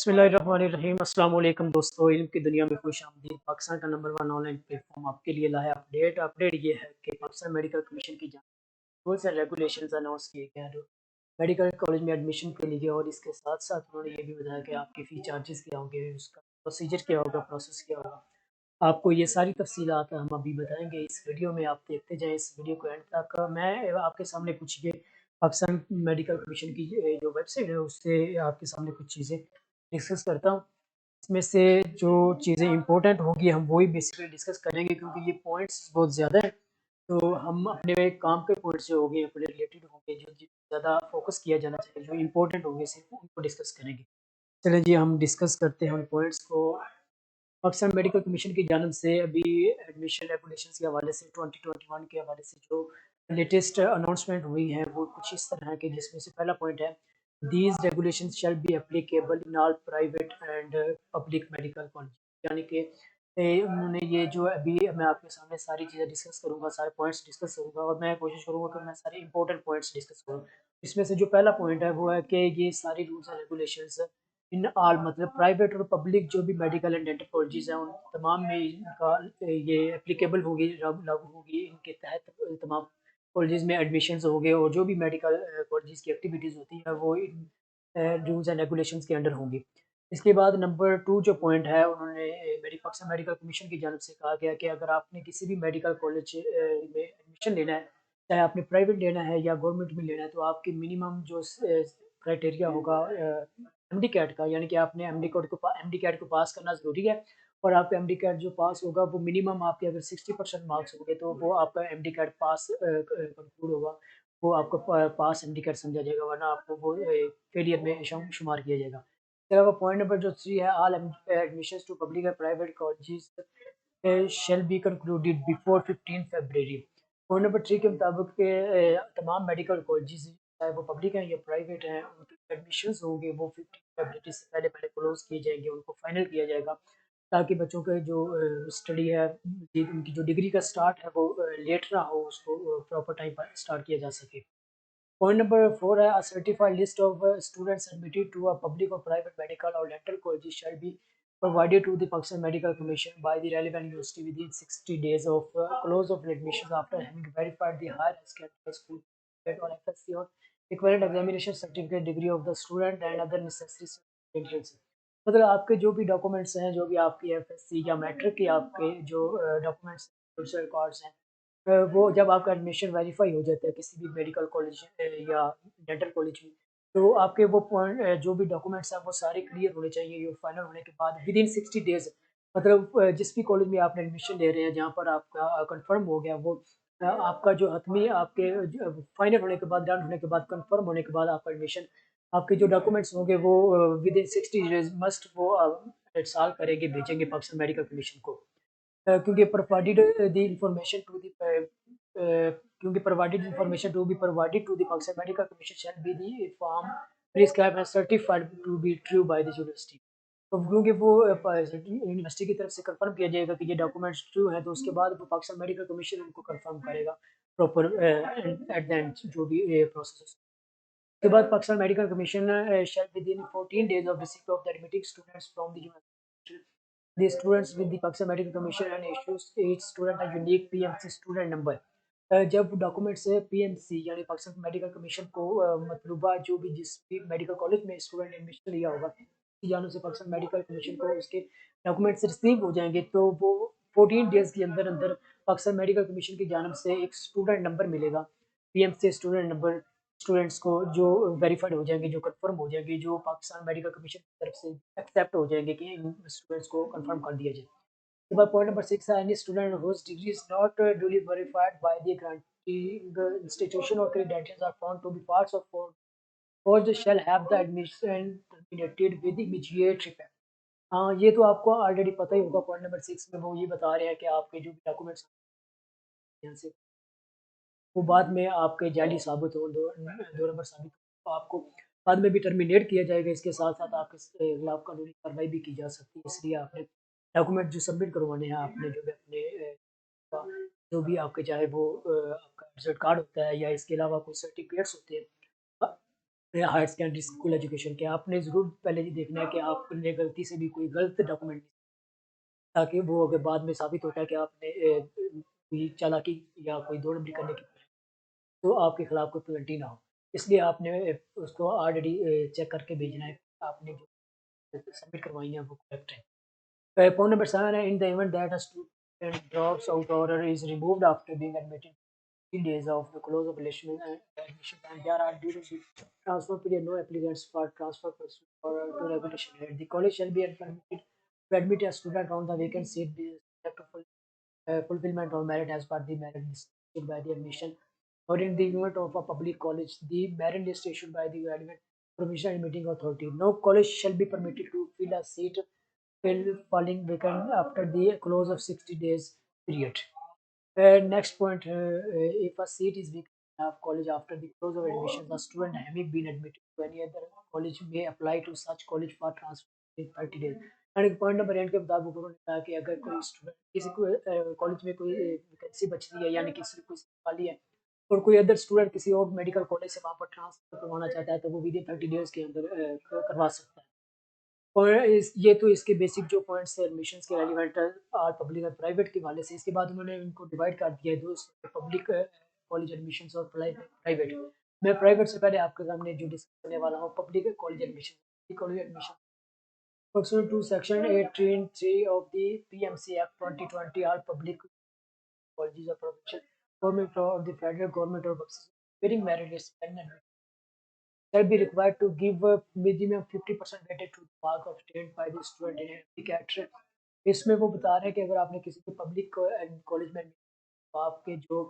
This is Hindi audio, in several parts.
बिस्मिल्लाहिर्रहमानिर्रहीम। अस्सलाम वालेकुम दोस्तों, इल्म की दुनिया में खुश आमदीद। पाकिस्तान का नंबर 1 ऑनलाइन प्लेटफॉर्म आपके लिए लाया अपडेट ये है कि पाकिस्तान मेडिकल कमीशन की जानिब रूल्स एंड रेगुलेशंस अनाउंस किए गए हैं मेडिकल कॉलेज में एडमिशन के लिए। और इसके साथ साथ उन्होंने ये भी बताया कि आपके फ़ी चार्जेस क्या होंगे, उसका प्रोसीजर क्या होगा, प्रोसेस क्या होगा। आपको ये सारी तफसीलात हम अभी बताएंगे इस वीडियो में। आप देखते जाएं इस वीडियो को एंड तक। मैं आपके सामने कुछ ये पाकिस्तान मेडिकल कमीशन की जो वेबसाइट है उससे आपके सामने कुछ चीज़ें डिस्कस करता हूँ। इसमें से जो चीज़ें इंपॉर्टेंट होंगी हम वही बेसिकली डिस्कस करेंगे, क्योंकि ये पॉइंट्स बहुत ज़्यादा हैं। तो हम अपने काम के पॉइंट्स जो होंगे, अपने रिलेटेड होंगे, जो ज़्यादा फोकस किया जाना चाहिए, जो इंपॉर्टेंट होंगे, सिर्फ उनको डिस्कस करेंगे। चलिए जी, हम डिस्कस करते हैं उन पॉइंट्स को। पाकिस्तान मेडिकल कमीशन की जानब से अभी एडमिशन रेगुलेशंस के हवाले से 2021 के हवाले से जो लेटेस्ट अनाउंसमेंट हुई है वो कुछ इस तरह है कि जिसमें से पहला पॉइंट है, these regulations shall be applicable in all private and public medical college. यानी कि उन्होंने ये जो अभी मैं आपके सामने सारी चीज़ें डिस्कस करूंगा, सारे पॉइंट्स डिस्कस करूंगा, और मैं कोशिश करूंगा कि मैं सारे इंपॉर्टेंट पॉइंट्स डिस्कस करूँ। इसमें से जो पहला पॉइंट है वो है कि ये सारी rules and regulations in all मतलब प्राइवेट और पब्लिक जो भी मेडिकल एंड डेंटल कॉलेजेस हैं उन तमाम में इनका ये एप्लीकेबल होगी, लागू होगी। इनके तहत तमाम कॉलेजेस में एडमिशन्स होंगे और जो भी मेडिकल कॉलेजेस की एक्टिविटीज़ होती है वो इन रूल्स एंड रेगुलेशंस के अंडर होंगी। इसके बाद नंबर 2 जो पॉइंट है, उन्होंने मेरी पाकिस्तान मेडिकल कमीशन की जानब से कहा गया कि अगर आपने किसी भी मेडिकल कॉलेज में एडमिशन लेना है, चाहे आपने प्राइवेट लेना है या गवर्नमेंट में लेना है, तो आपकी मिनिमम जो क्राइटेरिया होगा एमडी कैट का, यानी कि आपने एमडी कैट को पास करना ज़रूरी है। और आपका एमडी कैट जो पास होगा वो मिनिमम आपके अगर 60% मार्क्स होंगे तो वो आपका एमडी कैट पास कंक्लूड होगा, वो आपका पास एमडी कैट समझा जाएगा, वरना आपको वो फेलियर में शुमार किया जाएगा। इसके अलावा पॉइंट नंबर जो 3 है, all admissions to public and private colleges shall be concluded before 15 February. Point number 3 के मुताबिक तमाम मेडिकल कॉलेजेस चाहे वो पब्लिक हैं या प्राइवेट हैं, उनके एडमिशन्स होंगे वो 15 फरवरी से पहले पहले क्लोज किए जाएंगे, उनको फाइनल किया जाएगा, ताकि बच्चों का जो स्टडी है, उनकी जो डिग्री का स्टार्ट है वो लेट ना हो, उसको प्रॉपर टाइम पर स्टार्ट किया जा सके। पॉइंट नंबर 4 है, a certified list of students admitted to a public or private medical or dental college shall be provided to the Pakistan Medical Commission by the relevant university within 60 days of close of admissions, after having verified the higher secondary school certificate or FSC or equivalent examination certificate, degree of the student and other necessary credentials। मतलब आपके जो भी डॉक्यूमेंट्स हैं, जो भी आपकी एफएससी या मैट्रिक के आपके जो डॉक्यूमेंट्स रिकॉर्ड्स हैं, वो जब आपका एडमिशन वेरीफाई हो जाता है किसी भी मेडिकल कॉलेज या डेंटल कॉलेज में, तो आपके वो पॉइंट जो भी डॉक्यूमेंट्स हैं वो सारे क्लियर होने चाहिए। ये फाइनल होने के बाद विद इन 60 डेज, मतलब जिस भी कॉलेज में आपने एडमिशन ले रहे हैं जहाँ पर आपका कंफर्म हो गया, वो आपका जो हतमी आपके फाइनल होने के बाद, डन होने के बाद, कंफर्म होने के बाद आपका एडमिशन, आपके जो डॉक्यूमेंट्स होंगे वो विद इन 60 डेज मस्ट वो साल करेंगे, भेजेंगे पाकिस्तान मेडिकल कमीशन को। क्योंकि provided the information to the क्योंकि provided information to be provided to the Pakistan medical commission shall be the form prescribe and certified to be true by the university. तो क्योंकि वो यूनिवर्सिटी की तरफ से कंफर्म किया जाएगा कि ये डॉक्यूमेंट्स ट्रू हैं, तो उसके बाद वो पाकिस्तान मेडिकल कमीशन उनको कंफर्म करेगा प्रॉपर एट द एंड जो भी प्रोसेस। उसके बाद Pakistan medical commission shell with in 14 days of receipt of the admitting students from the university the students with the Pakistan Medical Commission and issues each student a unique PMC student number। जब डॉक्यूमेंट से पीएमसी यानी पाकिस्तान मेडिकल कमीशन को मतलूबा जो भी जिस भी मेडिकल कॉलेज में स्टूडेंट एडमिशन लिया होगा, की जानब से पाकिस्तान मेडिकल कमीशन को उसके डॉक्यूमेंट्स रिसीव हो जाएंगे, तो वो 14 डेज के अंदर अंदर पाकिस्तान मेडिकल कमीशन की जानब से एक स्टूडेंट नंबर मिलेगा, पीएमसी स्टूडेंट नंबर, स्टूडेंट्स को जो वेरीफाइड हो जाएंगे, जो कंफर्म हो जाएंगे, जो पाकिस्तान मेडिकल कमीशन की तरफ से एक्सेप्ट हो जाएंगे कि इन स्टूडेंट्स को कंफर्म कर दिया जाए। उसके बाद पॉइंट नंबर 6 है, any student whose degree is not duly verified by the granting institution or credentials are found to be false or forged shall have the admission terminated with immediate effect। हाँ, ये तो आपको ऑलरेडी पता ही होगा। पॉइंट नंबर 6 में वो ये बता रहे हैं कि आपके जो भी डॉक्यूमेंट्स यहाँ से वो बाद में आपके जाली साबित हो, दो नंबर साबित हो, तो आपको बाद में भी टर्मिनेट किया जाएगा। इसके साथ साथ आपके खिलाफ कानूनी कार्रवाई भी की जा सकती है। इसलिए आपने डॉक्यूमेंट जो सबमिट करवाने हैं, आपने जो भी अपने जो भी आपके चाहे वो आपका रिजल्ट कार्ड होता है या इसके अलावा कोई सर्टिफिकेट्स होते हैं, हायर सेकेंडरी स्कूल एजुकेशन के आपने ज़रूर पहले ये देखना है कि आपने गलती से भी कोई गलत डॉक्यूमेंट, ताकि वो अगर बाद में साबित होता है कि आपने कोई चालाकी या कोई दौड़ नंबरी करने की, तो आपके खिलाफ कोई पेनल्टी ना हो। इसलिए आपने उसको ऑलरेडी चेक करके भेजना है, आपने जो सबमिट करवाई है वो करेक्ट है। Point number 7, in the event that a student drops out or is removed after being admitted 15 days of the close of admission and there are during the transfer period no applicants for transfer pursuant or to regulation head. The college shall be permitted to admit a student on the vacant seat be subject to fulfillment or merit as per the merit list issued by the admission. Or in the event of a public college, the merit list issued by the relevant provincial admitting authority. No college shall be permitted to fill a seat falling vacant after the close of 60 days period. Next point, if a seat is vacant of college after the close of admission, the student having been admitted to any other college may apply to such college for transfer in 30 days. And point number 8 के मुताबिक उन्होंने कहा कि अगर कोई स्टूडेंट किसी को कॉलेज में कोई वैकेंसी बच रही है, यानी किसी कोई सीट खाली है और कोई अदर स्टूडेंट किसी और मेडिकल कॉलेज से वहाँ पर ट्रांसफर करवाना चाहता है, तो वो विद इन 30 डेज के अंदर करवा सकता है। और ये तो इसके बेसिक जो पॉइंट्स है एडमिशंस के रेलिवेंट और पब्लिक और प्राइवेट के वाले से। इसके बाद उन्होंने इनको डिवाइड कर दिया है दो, पब्लिक कॉलेज एडमिशंस और प्राइवेट। मैं प्राइवेट से पहले आपके सामने जो डिस्कस करने वाला हूँ public college admission. College admission pursuant to section 18(3) of the PMC Act 2020, all public colleges of provincial government or the federal government or bearing merit list shall be required to give a minimum 50% weighted to the mark obtained by the student in MDCAT। इसमें वो बता रहे हैं कि अगर आपने किसी भी पब्लिक कॉलेज में तो आपके जो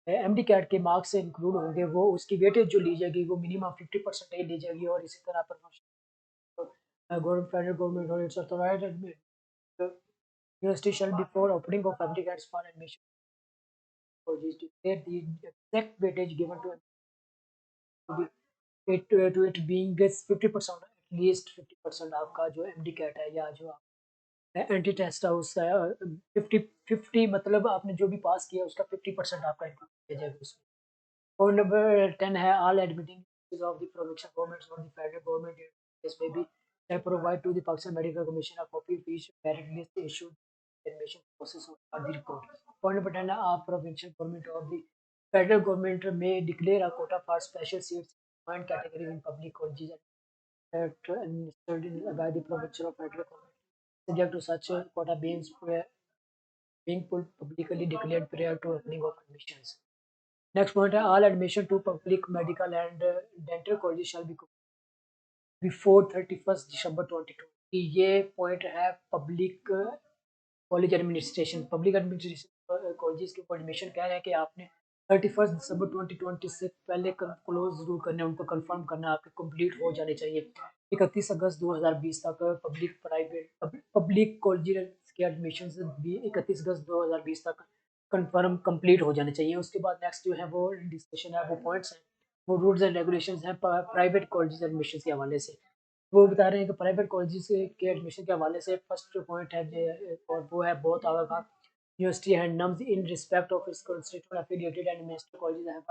एमडी कैट के मार्क्स से इंक्लूड होंगे वो उसकी वेटेज जो ली जाएगी वो मिनिमम 50% ही ली जाएगी। और इसी तरह पर गवर्नमेंट फेडरल गवर्नमेंट और its authorised university shall before opening of applicants for admission colleges declare the exact weightage given to it being 50%, at least 50% आपका जो एमडी कैट है या जो एंटी टेस्ट है उसका 50 मतलब आपने जो भी पास किया उसका 50% आपका इंक्लूड किया जाएगा उसमें। और नंबर 10 है all admitting of the provincial governments or the federal government this may be shall provide to the Pakistan Medical Commission a copy of each merit list issued admission process or the report. Point number 10 है provincial government or the federal government may declare a quota for special seats in categories in public colleges administered by the provincial or federal government, subject to such quota being publicly declared prior to opening of admissions. Next point है all admission to public medical and dental colleges shall be before 31 दिसंबर 2020। ये पॉइंट है public college administration. Public administration colleges के ऊपर एडमिशन कह रहे हैं कि आपने 31 दिसंबर 2020 से पहले क्लोज जरूर करना है, उनको कंफर्म करना, आपके कंप्लीट हो जाने चाहिए। 31 अगस्त 2020 तक पब्लिक कॉलेज के एडमिशन भी 31 अगस्त 2020 तक कंफर्म कंप्लीट हो जाने चाहिए। उसके बाद नेक्स्ट जो है वो डिस्कशन है, वो पॉइंट्स हैं, वो रूल्स एंड रेगुलेशंस हैं प्राइवेट कॉलेज एडमिशन के हवाले से। वो बता रहे हैं कि प्राइवेट कॉलेजेस के एडमिशन के हवाले से फर्स्ट जो पॉइंट है और वो है बहुत आगा का university and NUMS in respect of its constitute affiliated and minister colleges have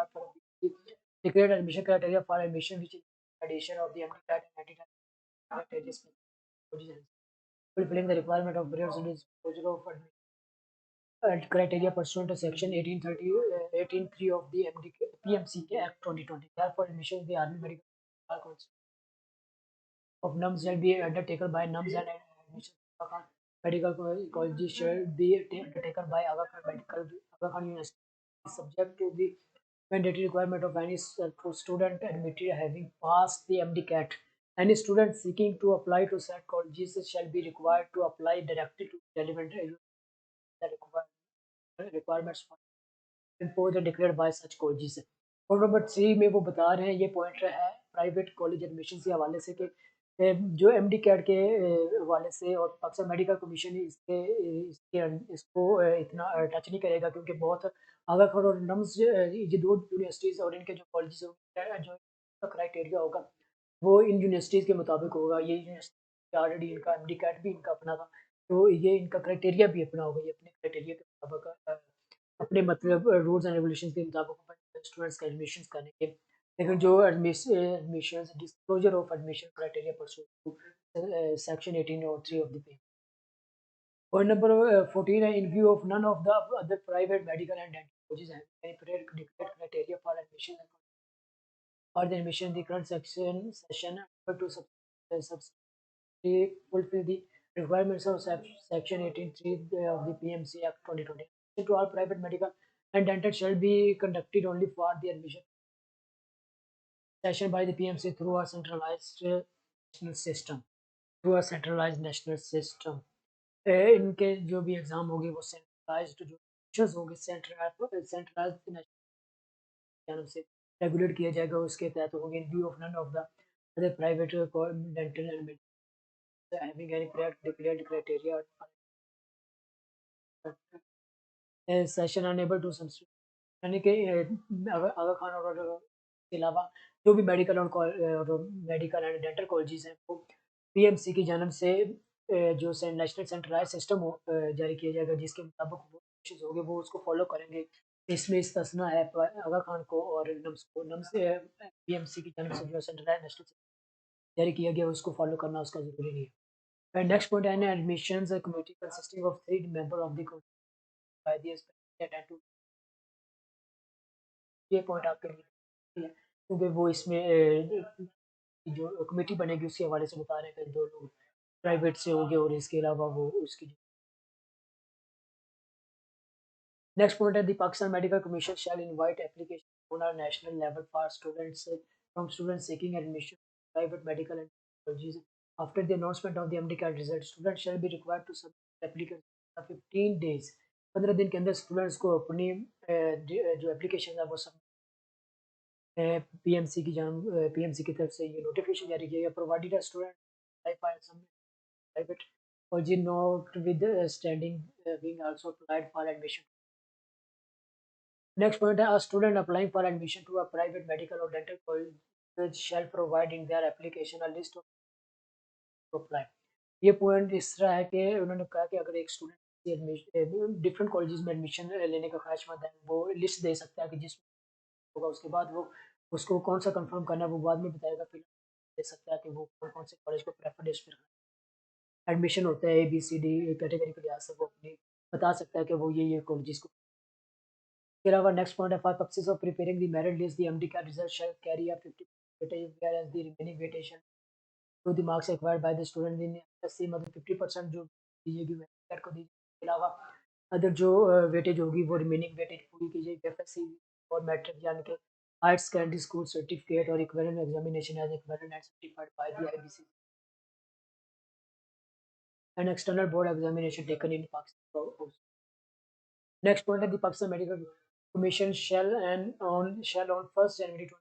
declared admission criteria for admission which addition of the MDCAT and fulfilling the requirement of various disclosure of criteria pursuant to section 1830 18(3) of the PMC Act 2020. Therefore, admission in the Army Medical College of NUMS shall be undertaken by NUMS and admission medical colleges shall be undertaken by Aga Khan University, subject to the mandatory requirement of any student admitted having passed the MD CAT. Any student seeking to apply to said colleges shall be required to apply directly to relevant requirements imposed and declared by such colleges। और नंबर 3 में वो बता रहे हैं, ये पॉइंट है प्राइवेट कॉलेज एडमिशन के हवाले से कि जो एमडी कैट के हवाले से और पाकिस्तान मेडिकल कमीशन इसको इतना टच नहीं करेगा, क्योंकि बहुत आगा खबर और नम्स ये दो यूनिवर्सिटीज़ और इनके जो कॉलेजेस जो क्राइटेरिया होगा वो इन यूनिवर्सिटीज़ के मुताबिक होगा। ये यूनिवर्सिटी ऑलरेडी इनका एमडी कैट भी इनका अपना था, तो ये इनका क्राइटेरिया भी अपना होगा, ये अपने क्राइटेरिया के मुताबिक अपने मतलब रूल्स एंड रेगुलेशंस के मुताबिक स्टूडेंट्स का एडमिशन करेंगे। लेकिन जो admission disclosure of admission criteria pursuit section 18 और 3 of the pay. Point number 14 है, in view of none of the other private medical and dental colleges have any declared criteria for admission or the admission in the current session able to substantially fulfill the requirements of section 18(3) of the PMC Act 2020. To all private medical and dental shall be conducted only for the admission session by the PMC through a centralized national system. Through a centralized national system. इनके जो भी एग्ज़ाम होंगे वो सेंट्रलाइज्ड जो टीचर्स होंगे सेंट्रलाइज्ड जानब से रेगुलेट किया जाएगा, उसके तहत होंगे in view of none of the other private dental and having any declared criteria session enable to यानी कि आगा खान और के अलावा जो भी मेडिकल एंड डेंटल कॉलेजेस हैं वो पीएमसी की जानब से जो नेशनल सेंट्रलाइज सिस्टम जारी किया जाएगा, जिसके मुताबिक वो कोशिश होगी वो उसको फॉलो करेंगे। इसमें इस्तना है आगा खान को और नम्स को नम्स पीएमसी की जानब से जो सेंट्रलाइज नेशनल जारी किया गया उसको फॉलो करना उसका ज़रूरी नहीं है। एंड नेक्स्ट पॉइंट है admissions committee consisting of 3 member of the by the ये पॉइंट आपके लिए है, क्योंकि वो इसमें जो कमेटी बनेगी उसके हवाले से बता रहे हैं कि 2 लोग प्राइवेट से होंगे और इसके अलावा वो उसकी नेक्स्ट पॉइंट है the Pakistan medical commission shall invite application on a national level for students from students seeking admission private medical and colleges after the announcement of the MDCAT result student shall be required to submit application 15 days 15 दिन के अंदर स्टूडेंट्स को अपनी जो एप्लीकेशन है वो सब पीएमसी की पीएमसी की तरफ से ये नोटिफिकेशन जारी किया गया प्रोवाइडेड स्टूडेंट प्राइवेट और जी notwithstanding being also applied for admission. Next point है a student applying for admission to a private medical or dental college shall provide in their application a list of to apply. ये पॉइंट इस तरह है कि उन्होंने कहा कि अगर एक स्टूडेंट डिफरेंट कॉलेजेस में एडमिशन लेने का ख्वाहिशमंद है वो लिस्ट दे सकता है कि जिस होगा उसके बाद वो उसको कौन सा कंफर्म करना है वो बाद में बताएगा, फिर दे सकता है कि वो कौन कौन से कॉलेज को प्रेफर लिस्ट में एडमिशन होता है ABCD कैटेगरी के लिहाज से वो अपनी बता सकता है कि वो ये कॉलेजेस को। इसके अलावा नेक्स्ट पॉइंट है for purposes of preparing the merit list the MD का result shall carry a 50 weightage whereas the remaining weightage to the marks acquired by the student in FSc, मतलब 50% जो दीजिएगी मेरिट को दीजिए। इसके अलावा अदर जो वेटेज होगी वो रिमेनिंग वेटेज पूरी की जाएगी एफएससी और मैट्रिक यानी कि हायर सेकेंडरी स्कूल सर्टिफिकेट और equivalent examination as equivalent and certified by the IBC and external board examination taken in Pakistan. Next point है the Pakistan Medical Commission shall on 1st January 20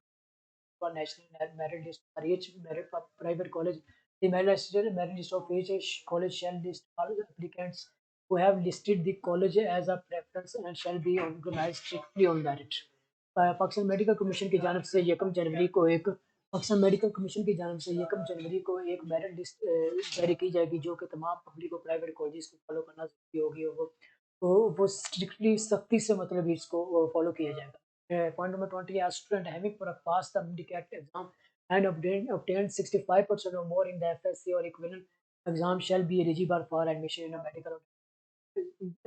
for national merit list for each merit private college. The merit list of each college shall list all applicants who have listed the college as a preference and shall be organized strictly on merit. Pakistan medical commission की जानब से यकम जनवरी को एक पाकिस्तान मेडिकल कमीशन की जानब से यकम जनवरी को एक मेरिट लिस्ट जारी की जाएगी जो कि तमाम पब्लिक और प्राइवेट कॉलेजेस को फॉलो करना जरूरी होगी और वो स्ट्रिक्टली सख्ती से मतलब इसको फॉलो किया जाएगा। पॉइंट नंबर 20 है student having pass the MDCAT exam and obtained 65% or more in the FSC or equivalent exam shall be eligible for admission in a medical.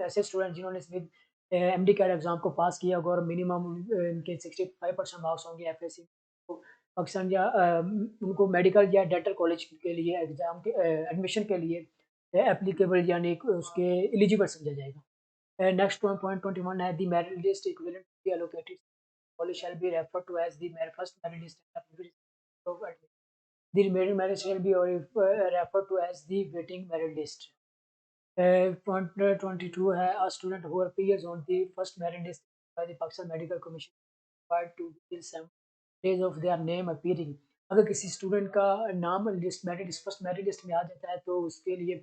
ऐसे स्टूडेंट जिन्होंने विद एमडी कैट एग्जाम को पास किया होगा और मिनिमम इनके 65% मार्क्स होंगे एफएससी तो पाकिस्तान या उनको मेडिकल या डेंटल कॉलेज के लिए एग्जाम के एडमिशन के लिए एप्लीकेबल यानी उसके एलिजिबल समझा जाएगा। नेक्स्ट पॉइंट 21 है the merit list equivalent to the allocated college shall be referred to as the first merit list the remaining merit shall be referred to as the waiting merit list. Point 22 है a student who appears on the first merit list by the Pakistan Medical Commission required to within 7 days of their name appearing. अगर किसी स्टूडेंट का नाम list merit first merit list में आ जाता है तो उसके लिए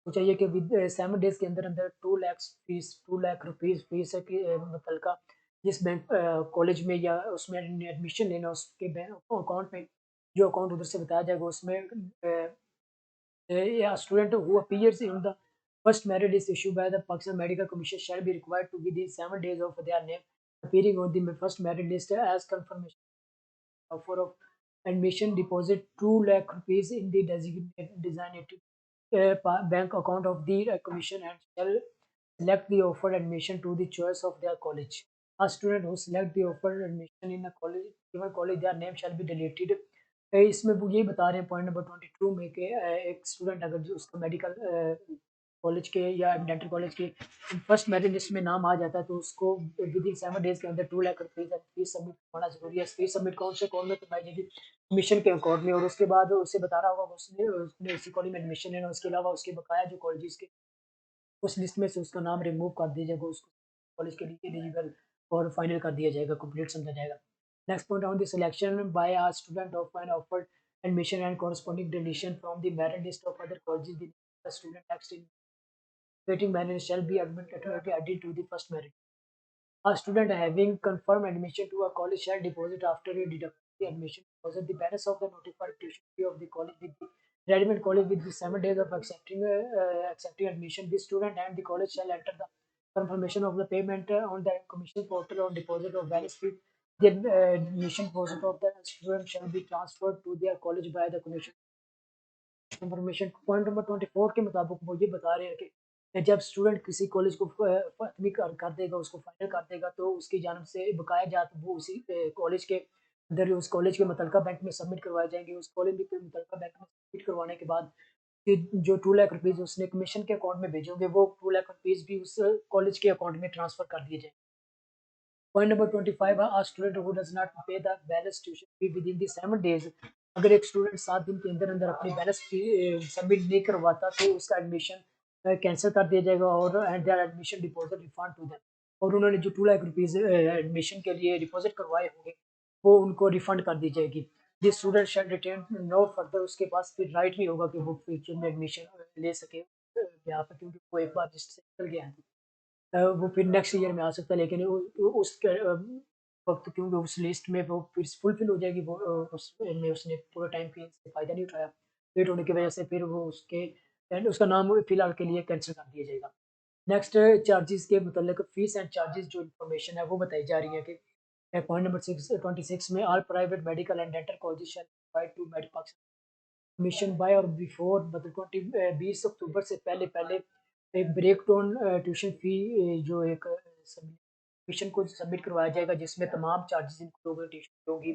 वो चाहिए कि विद 7 डेज के अंदर अंदर 2 लाख रुपीज़ फीस है कि मुतलका जिस बैंक कॉलेज में या उसमें एडमिशन लेना उसके बैंक अकाउंट में जो अकाउंट उधर से बताया जाएगा उसमें a student who appears in the first merit list issued by the Pakistan Medical Commission shall be required to within 7 days of their name appearing on the first merit list as confirmation offer of admission deposit 2 lakh rupees in the designated bank account of the commission and shall select the offered admission to the choice of their college. A student who select the offered admission in a college, given college, their name shall be deleted. इसमें वो यही बता रहे हैं पॉइंट नंबर 22 में कि एक स्टूडेंट अगर जो उसका मेडिकल कॉलेज के या डेंटल कॉलेज के फर्स्ट मेरिट लिस्ट में नाम आ जाता है तो उसको विद इन 7 डेज के अंदर 2 लाख रुपये का फीस सबमिट करना जरूरी है। फीस सबमिट कौन से कॉलेज में करवाई जाएगी? कमीशन के अकाउंट में। और उसके बाद उसे बता रहा होगा उसने उसने उसी कॉलेज में एडमिशन लेना। उसके अलावा उसके बकाया जो कॉलेज के उस लिस्ट में से उसका नाम रिमूव कर दिया जाएगा, उसको कॉलेज के लिए एलिजिबल और फाइनल कर दिया जाएगा, कंप्लीट समझा जाएगा। Next point on the selection by a student of an offered admission and corresponding deletion from the merit list of other colleges, the student next in waiting merit shall be automatically added to the first merit. A student having confirmed admission to a college shall deposit after a deduct the admission deposit the balance of the notified tuition fee of the college with the relevant college with the 7 days of accepting admission. The student and the college shall enter the confirmation of the payment on the commission portal or deposit of balance fee. The admission deposit of the student shall be transferred to their college by the commission. Information point number 24 के मुताबिक वो ये बता रहे हैं कि जब स्टूडेंट किसी कॉलेज को खत्म कर देगा, उसको फाइनल कर देगा, तो उसकी जानब से बकाया जात वो उसी कॉलेज के अंदर उस कॉलेज के मुतलका बैंक में सबमिट करवाए जाएंगे। उस कॉलेज के मुतलका बैंक में सबमिट करवाने के बाद कि जो 2 लाख रुपीज़ उसने कमीशन के अकाउंट में भेजेंगे वो 2 लाख रुपीज़ भी उस कॉलेज के अकाउंट में ट्रांसफ़र कर दिए जाएंगे। पॉइंट नंबर 25 है, स्टूडेंट हु डज नॉट पे the balance tuition fee with in the 7 days. अगर एक स्टूडेंट 7 दिन के अंदर अंदर अपनी बैलेंस फी सबमिट नहीं करवाता तो उसका एडमिशन कैंसिल कर दिया जाएगा और and their admission deposit refund to them. और उन्होंने जो 2 लाख रुपीज़ एडमिशन के लिए डिपॉजिट करवाए होंगे वो उनको रिफंड कर दी जाएगी। This student shall retain no further, उसके पास फिर राइट नहीं होगा कि वो फ्यूचर में एडमिशन ले सके यहाँ पे, क्योंकि वो एक बार लिस्ट से निकल गया है। वो फिर नेक्स्ट ईयर में आ सकता है, लेकिन उसके वक्त क्योंकि उस लिस्ट में वो फिर फुलफिल हो जाएगी, वो उसमें उसने पूरा टाइम के फ़ायदा नहीं उठाया, लेट होने की वजह से फिर वो उसके एंड उसका नाम फिलहाल के लिए कैंसिल कर दिया जाएगा। नेक्स्ट चार्जेस के मतलब फीस एंड चार्जेस जो इन्फॉर्मेशन है वो बताई जा रही है कि पॉइंट नंबर 26 में all private medical and dental college shall provide to मेडिपाक्स कमीशन बाय और बिफोर मतलब 20 अक्टूबर से पहले पहले एक ब्रेक डाउन ट्यूशन फ़ी जो एक कमीशन को सबमिट करवाया जाएगा, जिसमें तमाम चार्जेस इंक्लूड होंगे, ट्यूशन होगी,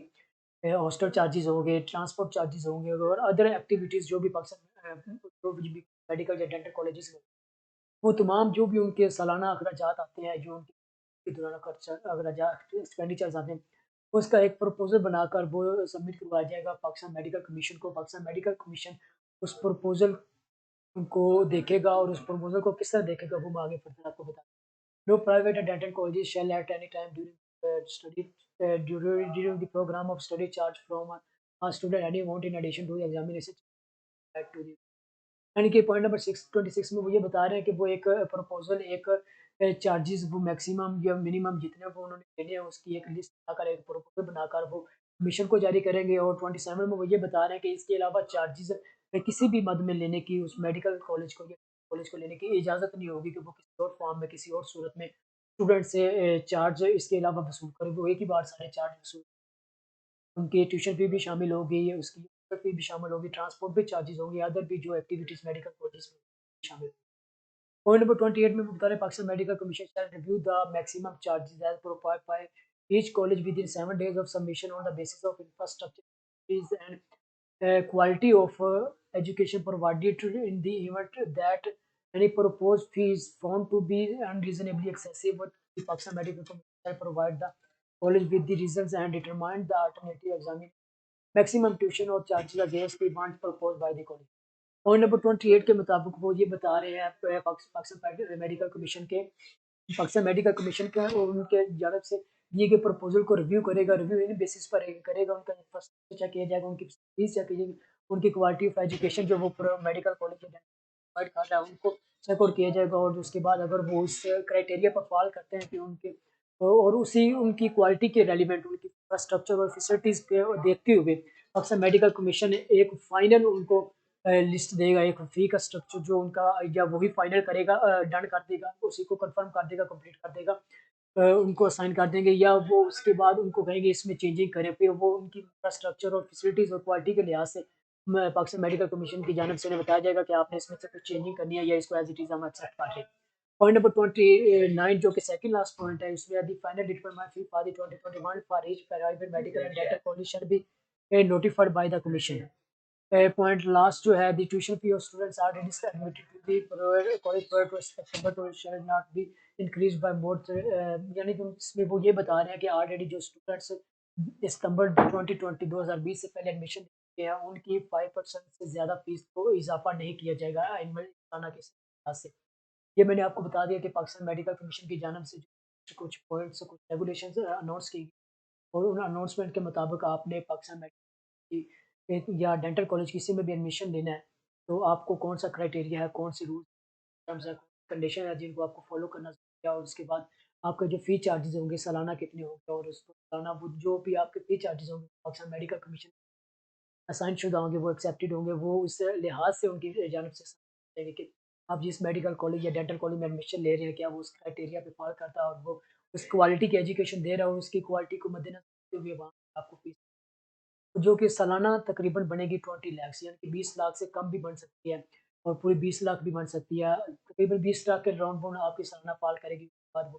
हॉस्टल चार्जेस होंगे, ट्रांसपोर्ट चार्जेस होंगे और अदर एक्टिविटीज़ जो भी पाकिस्तान जो भी मेडिकल या डेंटल कॉलेजेस में वो तमाम जो भी उनके सालाना अखराजात आते हैं, जो उनके दौरान खर्चा अखराजात एक्सपेंडिचर्स आते हैं, उसका एक प्रपोज़ल बनाकर वो सबमिट करवाया जाएगा पाकिस्तान मेडिकल कमीशन को। पाकिस्तान मेडिकल कमीशन उस प्रपोज़ल को देखेगा और उस प्रपोज़ल को किस तरह देखेगा वो मैं आगे फर्दर आपको बताऊँगा। No private and dental colleges shall at any time during study during the program of study charge from a student any amount in addition to the examination to the यानी कि पॉइंट नंबर 626 में वो ये बता रहे हैं कि वो एक प्रपोज़ल एक चार्जेस वो मैक्सिमम या मिनिमम जितने वो उन्होंने देने हैं उसकी एक लिस्ट बनाकर एक प्रपोज़ल बनाकर वो कमीशन को जारी करेंगे। और 27 में वो ये बता रहे हैं कि इसके अलावा चार्जेस किसी भी मद में लेने की उस मेडिकल कॉलेज को या कॉलेज को लेने की इजाज़त नहीं होगी कि वो किसी और फॉर्म में किसी और सूरत में स्टूडेंट से चार्ज इसके अलावा वसूल करें। वो एक ही बार सारे चार्ज वसूल, उनकी ट्यूशन फ़ी भी शामिल होगी, उसकी फ़ी भी शामिल होगी, ट्रांसपोर्ट भी चार्जेस होंगे, अदर भी जो एक्टिविटीज़ मेडिकल कॉलेज में शामिल होंगी। पॉइंट नंबर 28 में वो बता रहे हैं Pakistan medical commission shall review the maximum charges as provide by each college within 7 days of submission on the basis of infrastructure fees and quality of education provided in the event that any proposed fee is found to be unreasonably excessive, but the Pakistan Medical Commission shall provide the college with the reasons and determine the alternative examine maximum tuition or charges against the one proposed by the college. Point number 28 के मुताबिक वो ये बता रहे हैं पाकिस्तान मेडिकल कमीशन के पाकिस्तान मेडिकल कमीशन का उनके जानब से दिए गए प्रपोजल को रिव्यू करेगा, रिव्यू इन बेसिस पर करेगा, उनका इंफ्रास्ट्रक्चर चेक किया जाएगा, उनकी फीस चेक की जाएगी, उनकी क्वालिटी ऑफ एजुकेशन जो वो मेडिकल कॉलेज प्रोवाइड कर रहा है उनको चेक और किया जाएगा। और उसके बाद अगर वो उस क्राइटेरिया पर फॉल करते हैं कि उनके और उसी उनकी क्वालिटी के रेलिवेंट उनकी इंफ्रास्ट्रक्चर और फैसिलिटीज़ के देखते हुए पाकिस्तान मेडिकल कमीशन एक फ़ाइनल उनको लिस्ट देगा, एक फ़ी का स्ट्रक्चर जो उनका या वही फाइनल करेगा, डन कर देगा, उसी को कंफर्म कर देगा, कंप्लीट कर देगा। उनको असाइन कर देंगे या वो उसके बाद उनको कहेंगे इसमें चेंजिंग करें, फिर वो उनकी इंफ्रास्ट्रक्चर और फैसिलिटीज़ और क्वालिटी के लिहाज से पाकिस्तान मेडिकल कमीशन की जानिब से उन्हें बताया जाएगा कि आपने इसमें से कुछ चेंजिंग करनी है या इसको एज़ इट इज़ हम एक्सेप्ट कर रहे हैं। पॉइंट नंबर 29 जो कि सेकंड लास्ट पॉइंट है, उसमें the final determine fee for the 2021 for each private medical and dental college shall be notified by the commission. Point last जो है the tuition fee of students are admitted to the college पर September to shall not be increase by more, यानी कि इसमें वो ये बता रहे हैं कि ऑलरेडी जो स्टूडेंट्स सितंबर 2020 से पहले एडमिशन के हैं उनकी 5% से ज़्यादा फीस को इजाफा नहीं किया जाएगा सालाना के हिसाब से। ये मैंने आपको बता दिया कि पाकिस्तान मेडिकल कमीशन की जानिब से कुछ पॉइंट्स कुछ रेगुलेशंस अनाउंस की और उन अनाउंसमेंट के मुताबिक आपने पाकिस्तान मेडिकल या डेंटल कॉलेज किसी में भी एडमिशन लेना है तो आपको कौन सा क्राइटेरिया है, कौन सी रूल टर्म्स है, कंडीशन है जिनको आपको फॉलो करना चाहिए और उसके बाद आपके जो फ़ी चार्जेज़ होंगे सालाना कितने होंगे और उसको सालाना वो जो भी आपके फ़ी चार्जेज़ होंगे पाकिस्तान मेडिकल कमीशन असाइन शुदा होंगे, वो एक्सेप्टेड होंगे, वो उस लिहाज से उनकी जानिब से देंगे कि आप जिस मेडिकल कॉलेज या डेंटल कॉलेज में एडमिशन ले रहे हैं, क्या वो उस क्राइटेरिया पे फॉल करता है और वो उस क्वालिटी की एजुकेशन दे रहा है और उसकी क्वालिटी को मद्देनज़र रखते हुए वहाँ आपको फीस जो कि सालाना तकरीबन बनेगी 20 लाख यानी कि 20 लाख से कम भी बन सकती है और पूरी 20 लाख भी बन सकती है। तकरीबन 20 लाख के राउंड अबाउट आपकी सालाना फॉल करेगी। उसके बाद वो